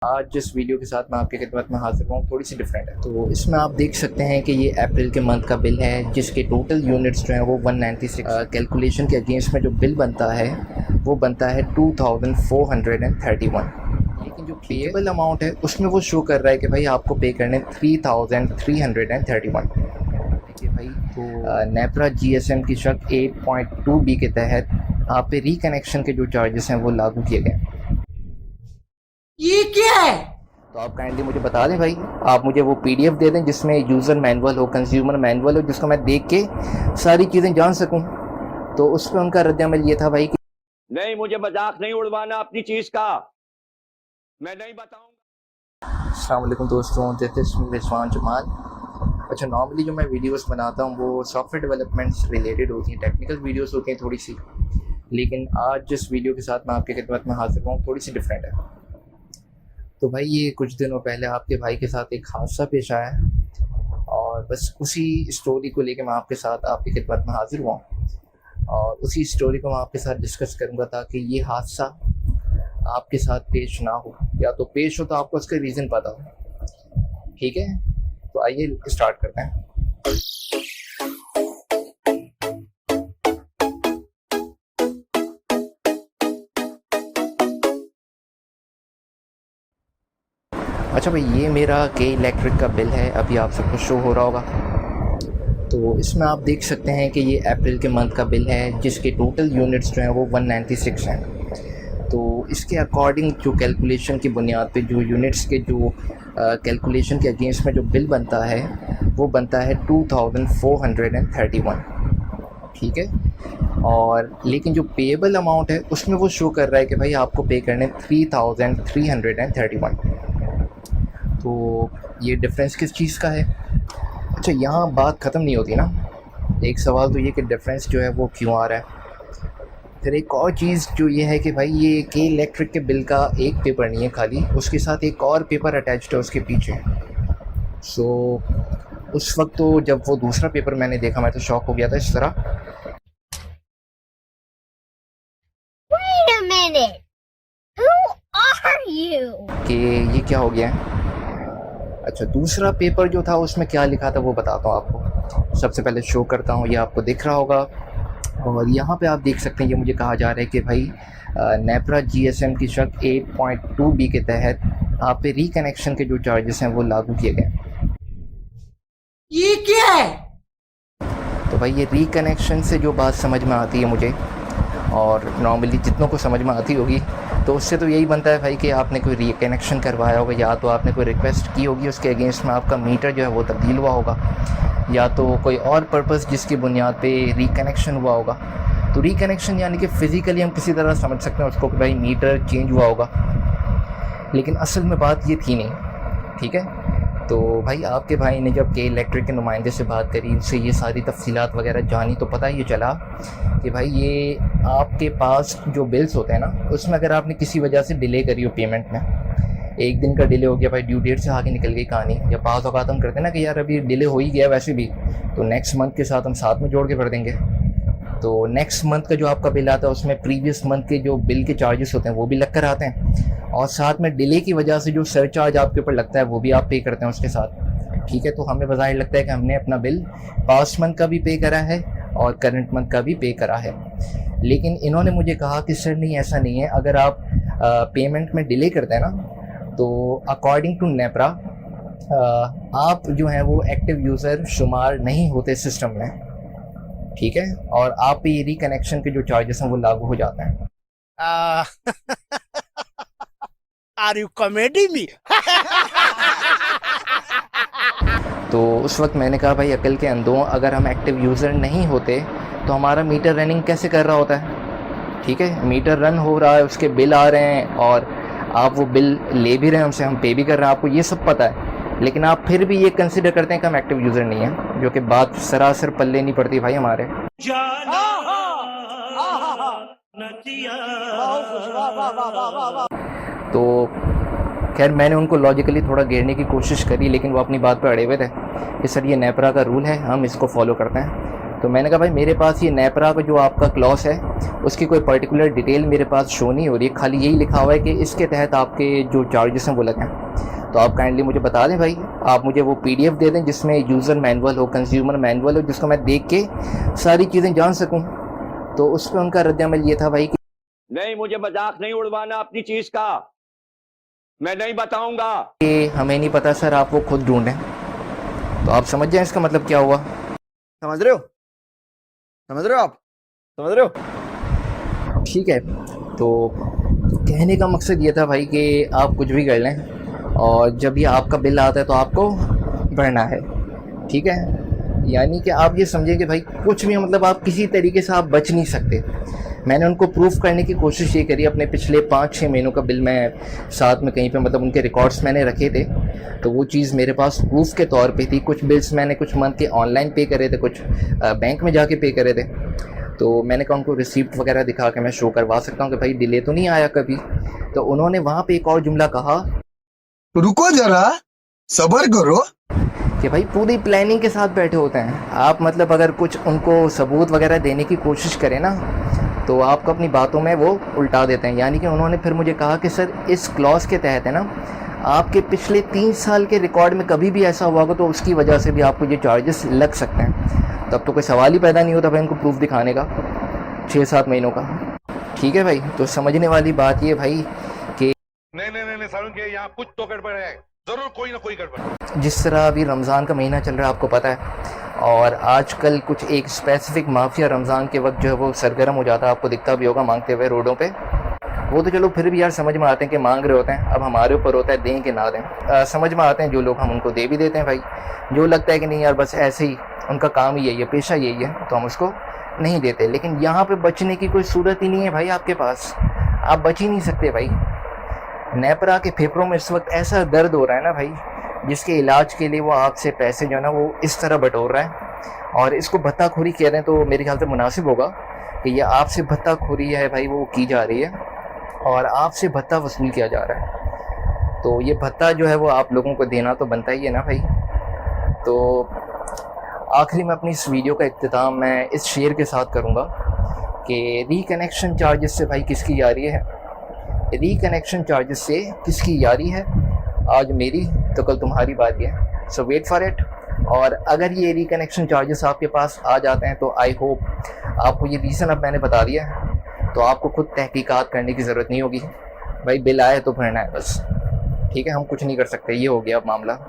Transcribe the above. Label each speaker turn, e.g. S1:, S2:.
S1: आज जिस वीडियो के साथ मैं आपकी खिदमत में हाजिर हूँ थोड़ी सी डिफरेंट है। तो इसमें आप देख सकते हैं कि ये अप्रैल के मंथ का बिल है जिसके टोटल यूनिट्स जो हैं वो 196। कैलकुलेशन के अगेंस्ट में जो बिल बनता है वो बनता है 2431। लेकिन जो पेएबल अमाउंट है उसमें वो शो कर रहा है कि भाई आपको पे करने 3331। देखिए भाई, तो नेपरा GSM की शर्त 8.2B के तहत आप पे रिकनेक्शन के जो चार्जेस हैं वो लागू किए गए।
S2: ये क्या है?
S1: तो आप काइंडली मुझे बता दें भाई, आप मुझे वो PDF दे दें जिसमें यूज़र मैनुअल हो, कंज्यूमर मैनुअल हो, जिसको मैं देख के सारी चीज़ें जान सकूं। तो उस पर उनका रद्द-ए-अमल ये था भाई कि
S3: नहीं, मुझे मजाक नहीं उड़वाना अपनी चीज का, मैं नहीं बताऊंगा।
S1: अस्सलाम वालेकुम दोस्तों, this is me Rizwan Jamal. अच्छा, नॉर्मली जो मैं वीडियोस बनाता हूँ वो सॉफ्टवेयर डेवलपमेंट से रिलेटेड होती हैं, टेक्निकल वीडियोस होती हैं थोड़ी सी। लेकिन आज जिस वीडियो के साथ मैं आपकी खिदमत में हाजिर हूँ थोड़ी सी डिफरेंट है। तो भाई, ये कुछ दिनों पहले आपके भाई के साथ एक हादसा पेश आया है और बस उसी स्टोरी को लेकर मैं आपके साथ आपकी खिदमत में हाजिर हुआ और उसी स्टोरी को मैं आपके साथ डिस्कस करूंगा ताकि ये हादसा आपके साथ पेश ना हो, या तो पेश हो तो आपको उसका रीज़न पता हो। ठीक है, तो आइए स्टार्ट करते हैं। अच्छा भाई, ये मेरा के इलेक्ट्रिक का बिल है, अभी आप सबको शो हो रहा होगा। तो इसमें आप देख सकते हैं कि ये अप्रैल के मंथ का बिल है जिसके टोटल यूनिट्स जो हैं वो 196 हैं। तो इसके अकॉर्डिंग जो कैलकुलेशन की बुनियाद पे जो यूनिट्स के जो कैलकुलेशन के अगेंस्ट में जो बिल बनता है वो बनता है 2431। ठीक है, और लेकिन जो पेएबल अमाउंट है उसमें वो शो कर रहा है कि भाई आपको पे करने 3331। तो ये डिफरेंस किस चीज़ का है? अच्छा, यहाँ बात ख़त्म नहीं होती ना। एक सवाल तो ये कि डिफरेंस जो है वो क्यों आ रहा है। फिर एक और चीज़ जो ये है कि भाई ये के इलेक्ट्रिक के बिल का एक पेपर नहीं है खाली, उसके साथ एक और पेपर अटैच्ड है उसके पीछे। सो उस वक्त तो जब वो दूसरा पेपर मैंने देखा मैं तो शॉक हो गया था इस तरह।
S4: Wait a minute. Who are you?
S1: कि ये क्या हो गया है। अच्छा, दूसरा पेपर जो था उसमें क्या लिखा था वो बताता हूँ आपको। सबसे पहले शो करता हूँ, ये आपको दिख रहा होगा और यहाँ पे आप देख सकते हैं ये मुझे कहा जा रहा है कि भाई नेपरा GSM की शर्त 8.2B के तहत आप पे रिकनेक्शन के जो चार्जेस हैं वो लागू किए गए।
S2: ये क्या है?
S1: तो भाई, ये रिकनेक्शन से जो बात समझ में आती है मुझे, और नॉर्मली जितनों को समझ में आती होगी, तो उससे तो यही बनता है भाई कि आपने कोई रिकनेक्शन करवाया होगा, या तो आपने कोई रिक्वेस्ट की होगी, उसके अगेंस्ट में आपका मीटर जो है वो तब्दील हुआ होगा, या तो कोई और पर्पस जिसकी बुनियाद पे रिकनेक्शन हुआ होगा। तो रिकनेक्शन यानी कि फ़िज़िकली हम किसी तरह समझ सकते हैं उसको कि भाई मीटर चेंज हुआ होगा, लेकिन असल में बात ये थी नहीं। ठीक है, तो भाई आपके भाई ने जब के इलेक्ट्रिक के नुमाइंदे से बात करी, उससे ये सारी तफसीलात वगैरह जानी, तो पता ये चला कि भाई ये आपके पास जो बिल्स होते हैं ना उसमें अगर आपने किसी वजह से डिले करी हो पेमेंट में, एक दिन का डिले हो गया भाई, ड्यू डेट से आगे निकल गई कहानी, या बाज़ औक़ात हम करते हैं ना कि यार अभी डिले हो ही गया वैसे भी, तो नेक्स्ट मंथ के साथ हम साथ में जोड़ के भर देंगे। तो नेक्स्ट मंथ का जो आपका बिल आता है उसमें प्रीवियस मंथ के जो बिल के चार्जेस होते हैं वो भी लग कर आते हैं, और साथ में डिले की वजह से जो सरचार्ज आपके ऊपर लगता है वो भी आप पे करते हैं उसके साथ। ठीक है, तो हमें बज़ाहिर लगता है कि हमने अपना बिल पास्ट मंथ का भी पे करा है और करंट मंथ का भी पे करा है। लेकिन इन्होंने मुझे कहा कि सर नहीं, ऐसा नहीं है, अगर आप पेमेंट में डिले करते हैं ना तो अकॉर्डिंग टू नेपरा आप जो हैं वो एक्टिव यूज़र शुमार नहीं होते सिस्टम में। ठीक है, और आप पे ये रिकनेक्शन के जो चार्जेस हैं वो लागू हो जाते हैं।
S2: Are you comedy me?
S1: तो उस वक्त मैंने कहा भाई अकल के अंधों, अगर हम एक्टिव यूज़र नहीं होते तो हमारा मीटर रनिंग कैसे कर रहा होता है। ठीक है, मीटर रन हो रहा है, उसके बिल आ रहे हैं और आप वो बिल ले भी रहे हैं हमसे, हम पे भी कर रहे हैं, आपको ये सब पता है, लेकिन आप फिर भी ये कंसिडर करते हैं कि हम एक्टिव यूज़र नहीं हैं, जो कि बात सरासर पल्ले नहीं पड़ती भाई हमारे। तो खैर मैंने उनको लॉजिकली थोड़ा घेरने की कोशिश करी, लेकिन वो अपनी बात पर अड़े हुए थे कि सर ये नेपरा का रूल है, हम इसको फॉलो करते हैं। तो मैंने कहा भाई मेरे पास ये नेपरा का जो आपका क्लॉज है उसकी कोई पर्टिकुलर डिटेल मेरे पास शो नहीं हो रही है, खाली यही लिखा हुआ है कि इसके तहत आपके जो चार्जेस हैं वो लगे। तो आप काइंडली मुझे बता दें भाई, आप मुझे वो PDF दे दें जिसमें यूज़र मैनुअल हो, कंज्यूमर मैनुअल हो, जिसको मैं देख के सारी चीज़ें जान सकूं। तो उस पर उनका रद्द-ए-अमल ये था भाई कि
S3: नहीं, मुझे मजाक नहीं उड़वाना अपनी चीज का, मैं नहीं बताऊंगा।
S1: हमें नहीं पता सर, आप वो खुद ढूंढें। तो आप समझ जाएं इसका मतलब क्या हुआ।
S5: समझ रहे हो? समझ रहे हो आप? समझ रहे हो?
S1: ठीक है, तो कहने का मकसद ये था भाई कि आप कुछ भी कर लें और जब ये आपका बिल आता है तो आपको भरना है, ठीक है। यानी कि आप ये समझें कि भाई कुछ भी मतलब आप किसी तरीके से आप बच नहीं सकते। मैंने उनको प्रूफ करने की कोशिश ये करी, अपने पिछले 5-6 महीनों का बिल मैं साथ में कहीं पे मतलब उनके रिकॉर्ड्स मैंने रखे थे, तो वो चीज़ मेरे पास प्रूफ के तौर पे थी। कुछ बिल्स मैंने कुछ मंथ के ऑनलाइन पे करे थे, कुछ बैंक में जाके पे करे थे। तो मैंने कहा उनको रिसिप्ट वगैरह दिखा के मैं शो करवा सकता हूँ कि भाई डिले तो नहीं आया कभी। तो उन्होंने वहाँ पे एक और जुमला कहा,
S6: रुको जरा, सब्र करो
S1: कि भाई पूरी प्लानिंग के साथ बैठे होते हैं आप। मतलब अगर कुछ उनको सबूत वगैरह देने की कोशिश करें ना तो आपको अपनी बातों में वो उल्टा देते हैं। यानी कि उन्होंने फिर मुझे कहा कि सर इस क्लॉज के तहत है ना, आपके पिछले 3 साल के रिकॉर्ड में कभी भी ऐसा हुआ होगा तो उसकी वजह से भी आपको ये चार्जेस लग सकते हैं। तब तो कोई सवाल ही पैदा नहीं होता भाई उनको प्रूफ दिखाने का 6-7 महीनों का। ठीक है भाई, तो समझने वाली बात ये भाई कि
S7: नहीं सारुण के यहाँ कुछ तो गड़बड़ है, जरूर कोई ना कोई गड़बड़।
S1: जिस तरह अभी रमज़ान का महीना चल रहा है आपको पता है, और आजकल कुछ एक स्पेसिफिक माफिया रमज़ान के वक्त जो है वो सरगर्म हो जाता है, आपको दिखता भी होगा मांगते हुए रोडों पे। वो तो चलो फिर भी यार समझ में आते हैं कि मांग रहे होते हैं, अब हमारे ऊपर होता है दें कि ना दें। समझ में आते हैं जो लोग, हम उनको दे भी देते हैं भाई। जो लगता है कि नहीं यार बस ऐसे ही उनका काम ही यही है, पेशा यही है, तो हम उसको नहीं देते। लेकिन यहाँ पे बचने की कोई सूरत ही नहीं है भाई आपके पास, आप बच ही नहीं सकते भाई। नेपरा के फेफड़ों में इस वक्त ऐसा दर्द हो रहा है ना भाई, जिसके इलाज के लिए वो आपसे पैसे जो है ना वो इस तरह बटोर रहा है। और इसको भत्ताखोरी कह रहे हैं तो मेरे ख्याल से मुनासिब होगा कि ये आपसे भत्ताखोरी है भाई, वो की जा रही है और आपसे भत्ता वसूल किया जा रहा है। तो ये भत्ता जो है वो आप लोगों को देना तो बनता ही है ना भाई। तो आखिरी में अपनी इस वीडियो का इख्तिताम मैं इस शेर के साथ करूँगा कि रिकनेक्शन चार्जेस से भाई किसकी यारी है, रिकनेक्शन चार्जेस से किसकी यारी है, आज मेरी तो कल तुम्हारी बारी है। सो वेट फॉर इट। और अगर ये रिकनेक्शन चार्जेस आपके पास आ जाते हैं तो आई होप आपको ये रीज़न अब मैंने बता दिया है, तो आपको खुद तहकीकात करने की ज़रूरत नहीं होगी भाई। बिल आए तो भरना है बस, ठीक है। हम कुछ नहीं कर सकते, ये हो गया अब मामला।